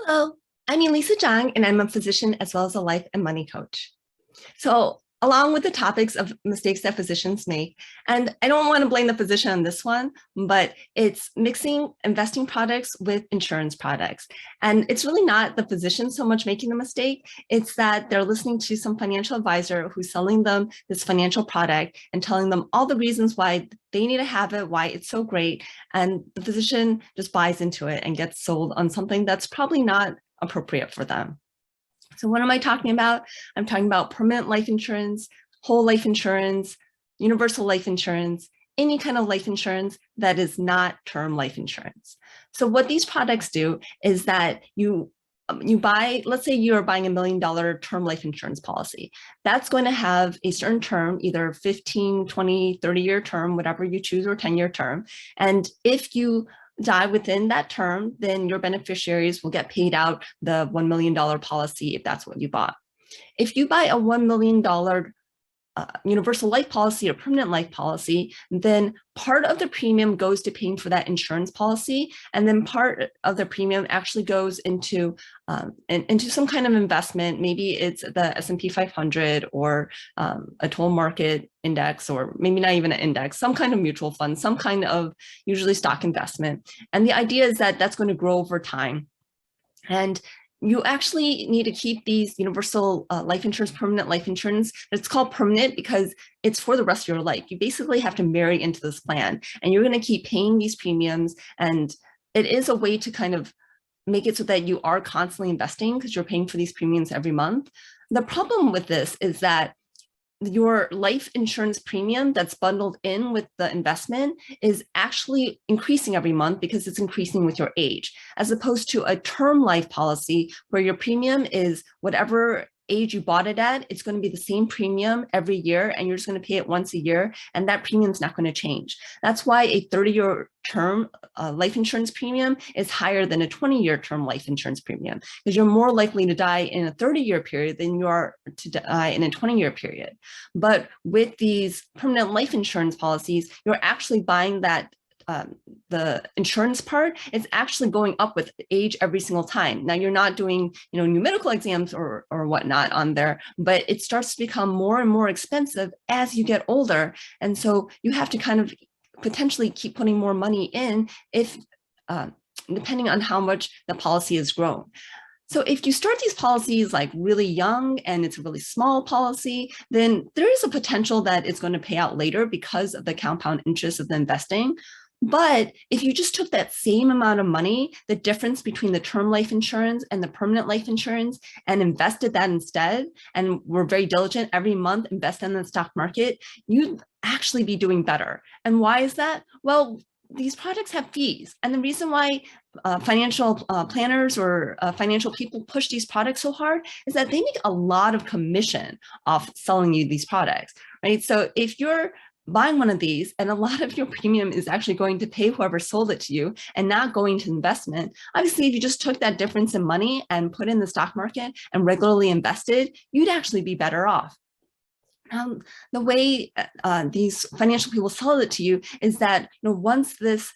Hello, I'm Elisa Zhang, and I'm a physician as well as a life and money coach. So, along with the topics of mistakes that physicians make, and I don't want to blame the physician on this one, but it's mixing investing products with insurance products. And it's really not the physician so much making the mistake, it's that they're listening to some financial advisor who's selling them this financial product and telling them all the reasons why they need to have it, why it's so great. And the physician just buys into it and gets sold on something that's probably not appropriate for them. So what am I talking about? I'm talking about permanent life insurance, whole life insurance, universal life insurance, any kind of life insurance that is not term life insurance. So what these products do is that you buy, let's say you're buying $1 million term life insurance policy. That's going to have a certain term, either 15, 20, 30-year term, whatever you choose, or 10-year term. And if you die within that term, then your beneficiaries will get paid out the $1 million policy if that's what you bought. If you buy a $1 million universal life policy or permanent life policy, then part of the premium goes to paying for that insurance policy, and then part of the premium actually goes into some kind of investment. Maybe it's the S&P 500 or a total market index, or maybe not even an index, some kind of mutual fund, some kind of usually stock investment. And the idea is that that's going to grow over time. And you actually need to keep these universal life insurance, permanent life insurance. It's called permanent because it's for the rest of your life. You basically have to marry into this plan, and you're going to keep paying these premiums. And it is a way to kind of make it so that you are constantly investing because you're paying for these premiums every month. The problem with this is that your life insurance premium that's bundled in with the investment is actually increasing every month because it's increasing with your age, as opposed to a term life policy where your premium is whatever age you bought it at. It's going to be the same premium every year, and you're just going to pay it once a year, and that premium is not going to change. That's why a 30-year term life insurance premium is higher than a 20-year term life insurance premium, because you're more likely to die in a 30-year period than you are to die in a 20-year period. But with these permanent life insurance policies, you're actually buying that the insurance part is actually going up with age every single time. Now you're not doing, new medical exams or whatnot on there, but it starts to become more and more expensive as you get older. And so you have to kind of potentially keep putting more money in if, depending on how much the policy has grown. So if you start these policies like really young and it's a really small policy, then there is a potential that it's going to pay out later because of the compound interest of the investing. But if you just took that same amount of money, the difference between the term life insurance and the permanent life insurance, and invested that instead, and were very diligent every month, invest in the stock market, you'd actually be doing better. And why is that? Well, these products have fees. And the reason why financial planners or financial people push these products so hard is that they make a lot of commission off selling you these products, right? So if you're buying one of these and a lot of your premium is actually going to pay whoever sold it to you and not going to investment, obviously if you just took that difference in money and put in the stock market and regularly invested, you'd actually be better off. The way these financial people sell it to you is that once this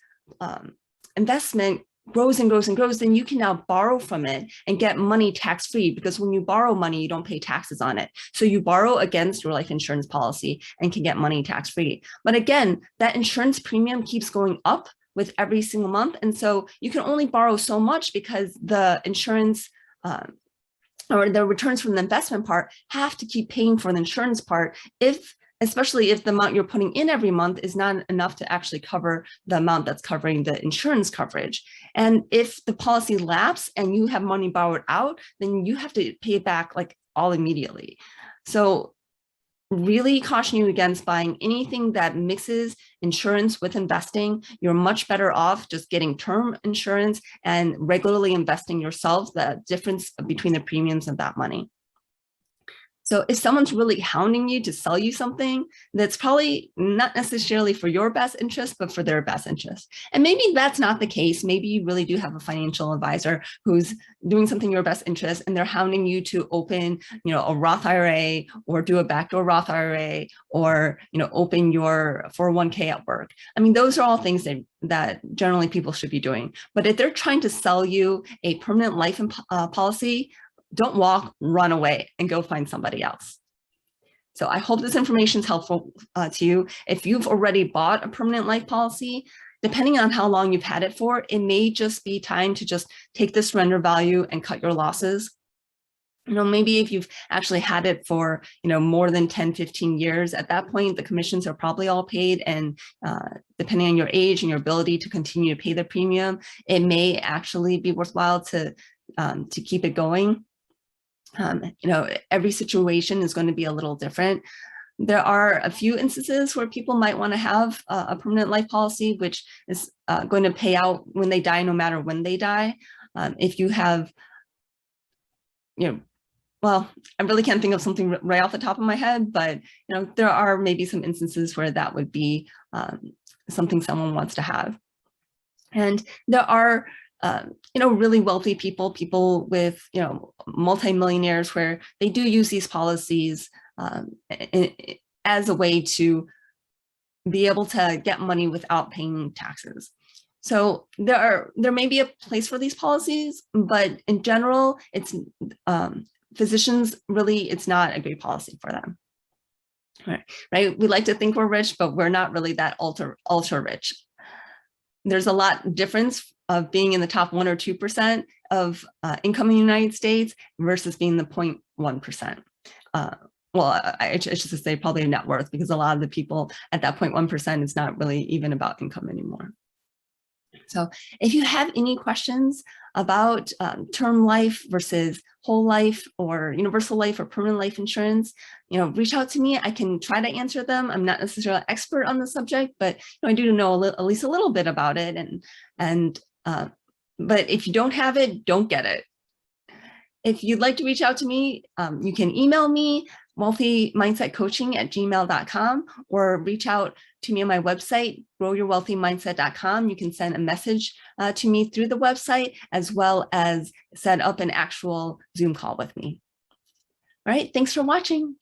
investment grows and grows and grows, then you can now borrow from it and get money tax-free, because when you borrow money, you don't pay taxes on it. So you borrow against your life insurance policy and can get money tax-free. But again, that insurance premium keeps going up with every single month. And so you can only borrow so much because the insurance or the returns from the investment part have to keep paying for the insurance part, especially if the amount you're putting in every month is not enough to actually cover the amount that's covering the insurance coverage. And if the policy lapses and you have money borrowed out, then you have to pay it back like all immediately. So really caution you against buying anything that mixes insurance with investing. You're much better off just getting term insurance and regularly investing yourself, the difference between the premiums of that money. So if someone's really hounding you to sell you something, that's probably not necessarily for your best interest, but for their best interest. And maybe that's not the case. Maybe you really do have a financial advisor who's doing something in your best interest, and they're hounding you to open, a Roth IRA or do a backdoor Roth IRA, or, open your 401k at work. I mean, those are all things that generally people should be doing. But if they're trying to sell you a permanent life policy, don't walk, run away, and go find somebody else. So I hope this information is helpful to you. If you've already bought a permanent life policy, depending on how long you've had it for, it may just be time to just take the surrender value and cut your losses. Maybe if you've actually had it for, more than 10, 15 years, at that point, the commissions are probably all paid. And depending on your age and your ability to continue to pay the premium, it may actually be worthwhile to keep it going. Every situation is going to be a little different. There are a few instances where people might want to have a permanent life policy, which is going to pay out when they die, no matter when they die. If you have, well, I really can't think of something right off the top of my head, but there are maybe some instances where that would be something someone wants to have. And there are really wealthy people with, multimillionaires, where they do use these policies as a way to be able to get money without paying taxes. So there may be a place for these policies, but in general, it's physicians, really, it's not a great policy for them. Right? We like to think we're rich, but we're not really that ultra rich. There's a lot difference of being in the top 1 or 2% of income in the United States versus being the 0.1%. Well, I should say probably net worth, because a lot of the people at that 0.1% is not really even about income anymore. So if you have any questions about term life versus whole life or universal life or permanent life insurance, reach out to me. I can try to answer them. I'm not necessarily an expert on the subject, but I do know at least a little bit about it. But if you don't have it, don't get it. If you'd like to reach out to me, you can email me, wealthymindsetcoaching@gmail.com, or reach out to me on my website, growyourwealthymindset.com. You can send a message to me through the website, as well as set up an actual Zoom call with me. All right, thanks for watching.